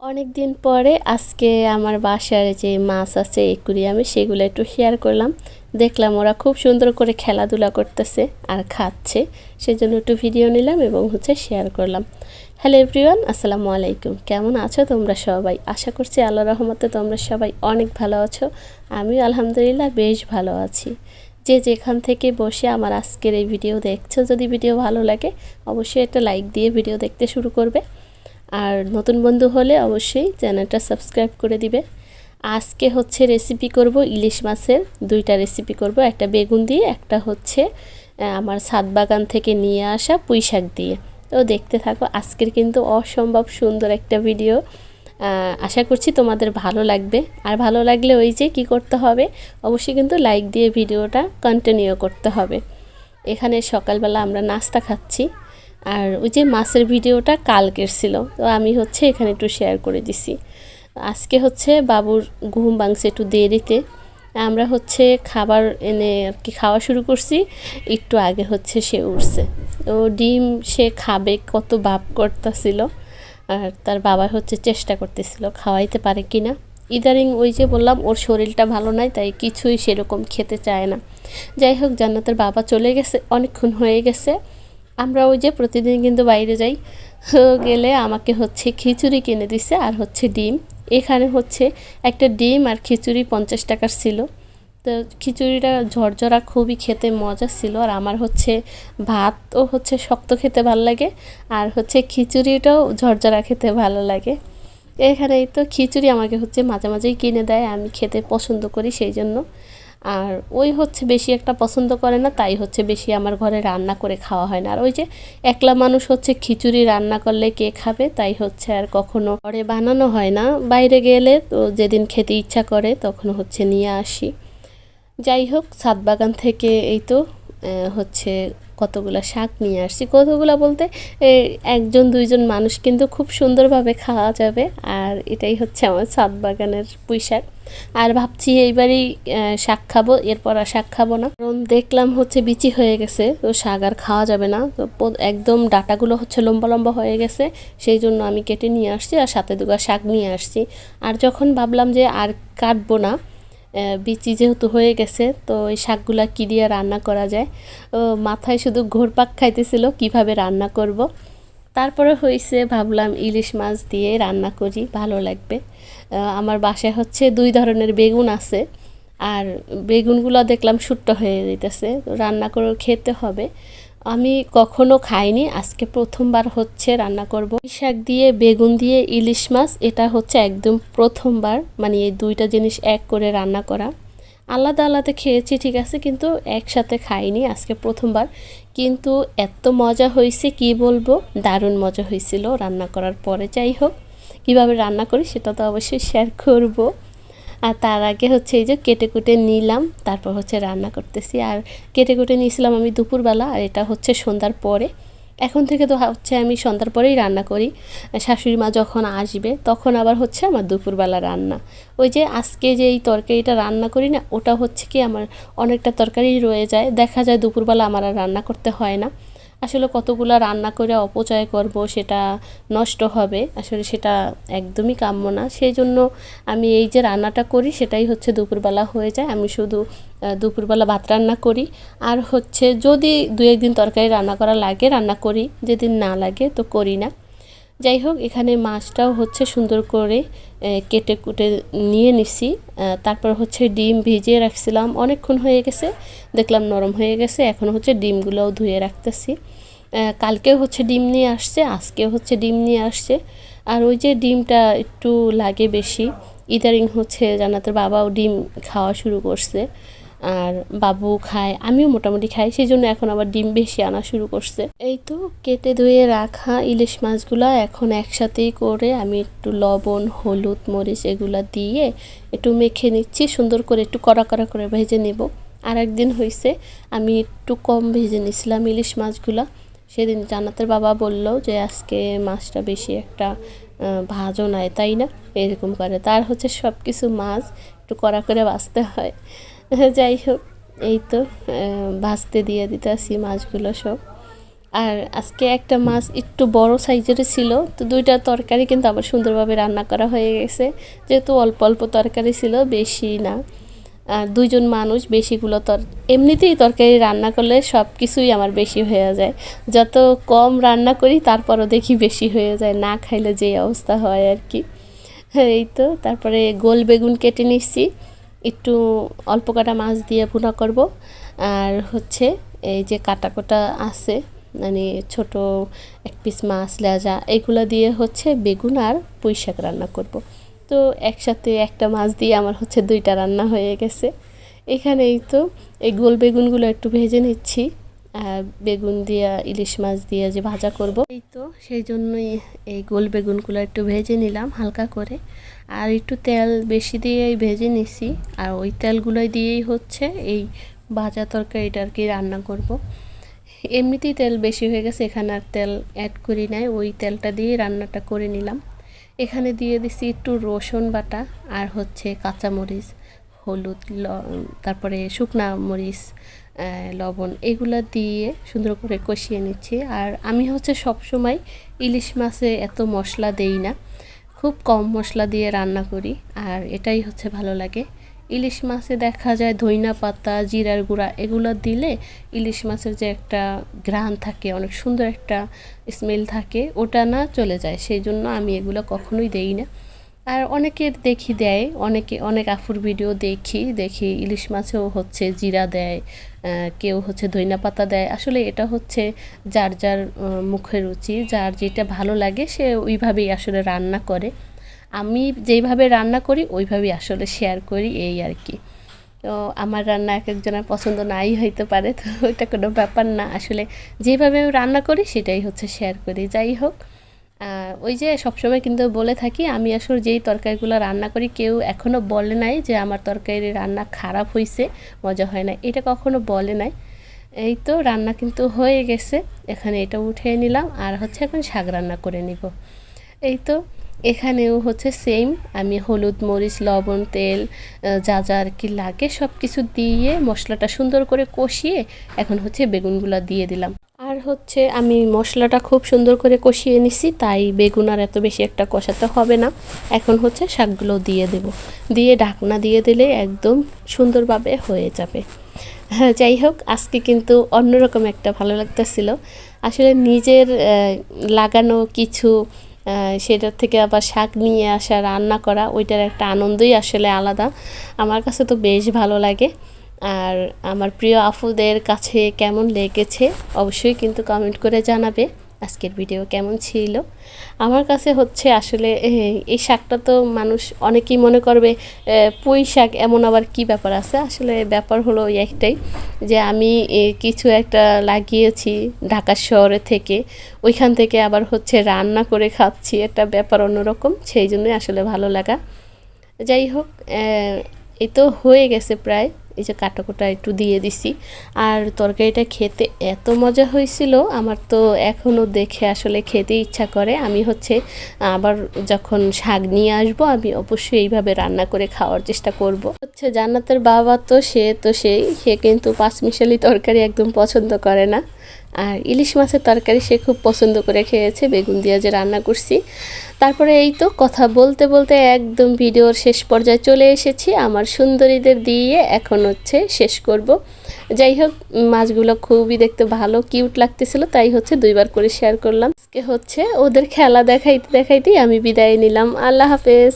অনেক দিন পরে আজকে আমার বাসার যে মাছ আছে একুরিয়ামে সেগুলো একটু শেয়ার করলাম। দেখলাম ওরা খুব সুন্দর করে খেলাধুলা করতেছে আর খাচ্ছে, সেজন্য একটু ভিডিও নিলাম এবং শেয়ার করলাম। হ্যালো এভরিওয়ান, আসসালামু আলাইকুম। কেমন আছো তোমরা সবাই? আশা করছি আল্লাহর রহমতে তোমরা সবাই অনেক ভালো আছো। আমি আলহামদুলিল্লাহ বেশ ভালো আছি। যে যেখান থেকে বসে আমার আজকের এই ভিডিও দেখছো, যদি ভিডিও ভালো লাগে অবশ্যই একটা লাইক দিয়ে ভিডিও দেখতে শুরু করবে। আর নতুন বন্ধু হলে অবশ্যই চ্যানেলটা সাবস্ক্রাইব করে দিবে। আজকে রেসিপি করব ইলিশ মাছের, দুইটা রেসিপি করব, একটা বেগুন দিয়ে, একটা আমার ছাদ বাগান থেকে নিয়ে আসা পুঁই শাক দিয়ে। তো দেখতে থাকো, আজকের কিন্তু অসম্ভব সুন্দর একটা ভিডিও। আশা করছি তোমাদের ভালো লাগবে। আর ভালো লাগলে ওই যে কি করতে হবে, অবশ্যই কিন্তু লাইক দিয়ে ভিডিওটা কন্টিনিউ করতে হবে। এখানে সকালবেলা আমরা নাস্তা খাচ্ছি, আর ওই যে মাছের ভিডিওটা কালকের ছিল, তো আমি এখানে একটু শেয়ার করে দিছি। আজকে বাবুর ঘুম ভাঙছে একটু দেরিতে। আমরা খাবার এনে আর কি খাওয়া শুরু করছি, একটু আগে সে উঠছে। তো ডিম সে খাবে কত ভাব করতেছিল, আর তার বাবা চেষ্টা করতেছিল খাওয়াইতে পারে কিনা। ইদারিং ওই যে বললাম ওর শরীরটা ভালো নাই, তাই কিছুই সেরকম খেতে চায় না। যাই হোক, জান্নাতের বাবা চলে গেছে, অনেকক্ষণ হয়ে গেছে। আমরা ওই যে প্রতিদিন কিন্তু বাইরে যাই, গেলে আমাকে খিচুড়ি কিনে দিছে আর ডিম। এখানে একটা ডিম আর খিচুড়ি 50 টাকার ছিল। তো খিচুড়িটা ঝরঝরা খুবই খেতে মজা ছিল, আর আমার ভাতও শক্ত খেতে ভালো লাগে, আর খিচুড়িটাও ঝরঝরা খেতে ভালো লাগে। এখানেই তো খিচুড়ি আমাকে মাঝে মাঝেই কিনে দেয়, আমি খেতে পছন্দ করি সেই জন্য। আর ওই বেশি একটা পছন্দ করে না, তাই বেশি আমার ঘরে রান্না করে খাওয়া হয় না। আর ওই যে একলা মানুষ খিচুড়ি রান্না করলে কে খাবে, তাই আর কখনো ঘরে বানানো হয় না। বাইরে গেলে তো যেদিন খেতে ইচ্ছা করে তখন নিয়ে আসি। যাই হোক, ছাদ বাগান থেকে এই তো কতগুলা শাক নিয়ে আসছি। কতগুলা বলতে একজন দুইজন মানুষ কিন্তু খুব সুন্দরভাবে খাওয়া যাবে। আর এটাই আমার ছাদ বাগানের পুঁই শাক। আর ভাবছি এইবারই শাক খাবো, এরপর আর শাক খাবো না, কারণ দেখলাম বিচি হয়ে গেছে, তো শাক আর খাওয়া যাবে না। তো একদম ডাটাগুলো লম্বা লম্বা হয়ে গেছে, সেই জন্য আমি কেটে নিয়ে আসছি, আর সাথে দুগা শাক নিয়ে আসছি। আর যখন ভাবলাম যে আর কাটবো না, বিচি যেহেতু হয়ে গেছে, তো ওই শাকগুলা কী দিয়ে রান্না করা যায়, মাথায় শুধু ঘুরপাক খাইতেছিল কিভাবে রান্না করব। তারপরে ভাবলাম ইলিশ মাছ দিয়ে রান্না করি, ভালো লাগবে। আমার বাসায় দুই ধরনের বেগুন আছে, আর বেগুনগুলো দেখলাম শুট্টো হয়ে যেতেছে, রান্না করে খেতে হবে। আমি কখনো খাইনি, আজকে প্রথমবার রান্না করব শাক দিয়ে বেগুন দিয়ে ইলিশ মাছ। এটা একদম প্রথমবার, মানে এই দুইটা জিনিস এক করে রান্না করা। আলাদা আলাদা খেয়েছি ঠিক আছে, কিন্তু একসাথে খাইনি, আজকে প্রথমবার। কিন্তু এত মজা হয়েছে কি বলবো, দারুণ মজা হয়েছিল রান্না করার পরে। যাই হোক, কীভাবে রান্না করি সেটা তো অবশ্যই শেয়ার করব। আর তার আগে এই যে কেটে কুটে নিলাম, তারপর রান্না করতেছি। আর কেটে কুটে নিয়েছিলাম আমি দুপুরবেলা, আর এটা সন্ধ্যার পরে। এখন থেকে তো আমি সন্ধ্যার পরেই রান্না করি, শাশুড়ি মা যখন আসবে তখন আবার আমার দুপুরবেলা রান্না। ওই যে আজকে যে এই তরকারিটা রান্না করি না, ওটা কি আমার অনেকটা তরকারি রয়ে যায়, দেখা যায় দুপুরবেলা আমার আর রান্না করতে হয় না। আসলে কতগুলো রান্না করে অপচয় করব, সেটা নষ্ট হবে, আসলে সেটা একদমই কাম্য না। সেই জন্য আমি এই যে রান্নাটা করি সেটাই দুপুরবেলা হয়ে যায়। আমি শুধু দুপুরবেলা ভাত রান্না করি, আর যদি দু একদিন তরকারি রান্না করা লাগে রান্না করি, যেদিন না লাগে তো করি না। যাই হোক, এখানে মাছটাও সুন্দর করে কেটে কুটে নিয়ে নিছি। তারপর ডিম ভিজিয়ে রাখছিলাম, অনেকক্ষণ হয়ে গেছে, দেখলাম নরম হয়ে গেছে। এখন ডিমগুলোও ধুয়ে রাখতেছি। কালকেও ডিম নিয়ে আসছে, আজকেও ডিম নিয়ে আসছে। আর ওই যে ডিমটা একটু লাগে বেশি, ইদারিং জান্নাতের বাবাও ডিম খাওয়া শুরু করছে, আর বাবু খায়, আমিও মোটামুটি খাই, সেই জন্য এখন আবার ডিম বেশি আনা শুরু করছে। এই তো কেটে ধুয়ে রাখা ইলিশ মাছগুলা এখন একসাথেই করে আমি একটু লবণ, হলুদ, মরিচ এগুলা দিয়ে একটু মেখে নিচ্ছি, সুন্দর করে একটু কড়া কড়া করে ভেজে নেব। আর একদিন আমি একটু কম ভেজে নিছিলাম ইলিশ মাছগুলা। সেদিন জান্নাতের বাবা বলল যে আজকে মাছটা বেশি একটা ভাজও নাই, তাই না, এরকম করে। তার সব কিছু মাছ একটু কড়া করে ভাজতে হয়। যাই হোক, এই তো ভাজতে দিয়ে দিতেছি মাছগুলো সব। আর আজকে একটা মাছ একটু বড় সাইজের ছিল, তো দুইটা তরকারি কিন্তু আবার সুন্দরভাবে রান্না করা হয়ে গেছে, যেহেতু অল্প অল্প তরকারি ছিল, বেশি না। আর দুইজন মানুষ, বেশিগুলো এমনিতেই তরকারি রান্না করলে সব কিছুই আমার বেশি হয়ে যায়। যত কম রান্না করি তারপরও দেখি বেশি হয়ে যায়, না খাইলে যে অবস্থা হয় আর কি। হ্যাঁ, এই তো তারপরে গোল বেগুন কেটে নিচ্ছি, একটু অল্প কাটা মাছ দিয়ে ভুনা করব। আর হচ্ছে এই যে কাটা কোটা আছে, মানে ছোট এক পিস মাছ, লেজা, এগুলো দিয়ে হচ্ছে বেগুন আর পুঁই শাক রান্না করব। তো একসাথে একটা মাছ দিয়ে আমার হচ্ছে দুইটা রান্না হয়ে গেছে। এখানেই তো এই গোল বেগুনগুলো একটু ভেজে নিচ্ছি, বেগুন দিয়ে ইলিশ মাছ দিয়ে যে ভাজা করব, এই তো সেই জন্যই এই গোল বেগুনগুলো একটু ভেজে নিলাম হালকা করে, আর একটু তেল বেশি দিয়েই ভেজে নিছি। আর ওই তেলগুলোই দিয়েই হচ্ছে এই ভাজা তরকারিটা আর কি রান্না করব। এমনিতেই তেল বেশি হয়ে গেছে, এখানে আর তেল অ্যাড করি নাই, ওই তেলটা দিয়ে রান্নাটা করে নিলাম। এখানে দিয়ে দিছি একটু রসুন বাটা, আর হচ্ছে কাঁচামরিচ, হলুদ, তারপরে শুকনা মরিচ, লবণ, এগুলো দিয়ে সুন্দর করে কষিয়ে নিচ্ছি। আর আমি হচ্ছে সবসময় ইলিশ মাছে এত মশলা দেই না, খুব কম মশলা দিয়ে রান্না করি, আর এটাই হচ্ছে ভালো লাগে। ইলিশ মাছে দেখা যায় ধইনা পাতা, জিরার গুঁড়া, এগুলো দিলে ইলিশ মাছের যে একটা ঘ্রাণ থাকে, অনেক সুন্দর একটা স্মেল থাকে, ওটা না চলে যায়, সেই জন্য আমি এগুলো কখনোই দেই না। আর অনেকের দেখি দেয়, অনেক আফুর ভিডিও দেখি ইলিশ মাছেও হচ্ছে জিরা দেয়, কেউ হচ্ছে ধইনা পাতা দেয়। আসলে এটা হচ্ছে যার যার মুখের রুচি, যার যেটা ভালো লাগে সে ওইভাবেই আসলে রান্না করে। আমি যেইভাবে রান্না করি ওইভাবেই আসলে শেয়ার করি, এই আর কি। তো আমার রান্না এক একজনের পছন্দ নাই হইতে পারে, তো ওইটা কোনো ব্যাপার না, আসলে যেভাবে আমি রান্না করি সেটাই হচ্ছে শেয়ার করি। যাই হোক, ওই যে সবসময় কিন্তু বলে থাকি, আমি আসলে যেই তরকারিগুলো রান্না করি কেউ এখনও বলে নাই যে আমার তরকারি রান্না খারাপ হয়েছে, মজা হয় না, এটা কখনো বলে নাই। এই তো রান্না কিন্তু হয়ে গেছে, এখানে এটা উঠিয়ে নিলাম, আর হচ্ছে এখন শাক রান্না করে নিব। এই তো এখানেও হচ্ছে সেম, আমি হলুদ, মরিচ, লবণ, তেল, যা যা আর কি লাগে সব কিছু দিয়ে মশলাটা সুন্দর করে কষিয়ে এখন হচ্ছে বেগুনগুলো দিয়ে দিলাম। আর হচ্ছে আমি মশলাটা খুব সুন্দর করে কষিয়ে নিছি, তাই বেগুন আর এত বেশি একটা কষাতে হবে না। এখন হচ্ছে শাকগুলো দিয়ে দেব, দিয়ে ঢাকনা দিয়ে দিলে একদম সুন্দরভাবে হয়ে যাবে। হ্যাঁ, যাই হোক, আজকে কিন্তু অন্যরকম একটা ভালো লাগতেছিল, আসলে নিজের লাগানো কিছু, সেটার থেকে আবার শাক নিয়ে আসা, রান্না করা, ওইটার একটা আনন্দই আসলে আলাদা। আমার কাছে তো বেশ ভালো লাগে। আর আমার প্রিয় আফুদের কাছে কেমন লেগেছে অবশ্যই কিন্তু কমেন্ট করে জানাবে আজকের ভিডিও কেমন ছিল। আমার কাছে হচ্ছে আসলে এই শাকটা তো মানুষ অনেকেই মনে করবে পুঁই শাক, এমন আবার কি ব্যাপার আছে, আসলে ব্যাপার হলো একটাই যে আমি কিছু একটা লাগিয়েছি ঢাকা শহরে থেকে, ওইখান থেকে আবার হচ্ছে রান্না করে খাচ্ছি, একটা ব্যাপার অন্যরকম, সেই জন্যই আসলে ভালো লাগা। যাই হোক, এই তো হয়ে গেছে প্রায়, এই যে কাটাকুটা একটু দিয়ে দিছি। আর তরকারিটা খেতে এত মজা হয়েছিল, আমার তো এখনও দেখে আসলে খেতে ইচ্ছা করে। আমি হচ্ছে আবার যখন শাক নিয়ে আসবো আমি অবশ্যই এইভাবে রান্না করে খাওয়ার চেষ্টা করব। হচ্ছে জান্নাতের বাবা তো সে কিন্তু পাঁচমিশালি তরকারি একদম পছন্দ করে না, আর ইলিশ মাছের তরকারি সে খুব পছন্দ করে খেয়েছে, বেগুন দিয়ে যে রান্না করছি। তারপরে এই তো কথা বলতে বলতে একদম ভিডিওর শেষ পর্যায়ে চলে এসেছি, আমার সুন্দরীদের দিয়ে এখন হচ্ছে শেষ করব। যাই হোক, মাছগুলো খুবই দেখতে ভালো কিউট লাগতেছিল, তাই হচ্ছে দুইবার করে শেয়ার করলাম। আজকে হচ্ছে ওদের খেলা দেখাইতেই আমি বিদায় নিলাম। আল্লাহ হাফেজ।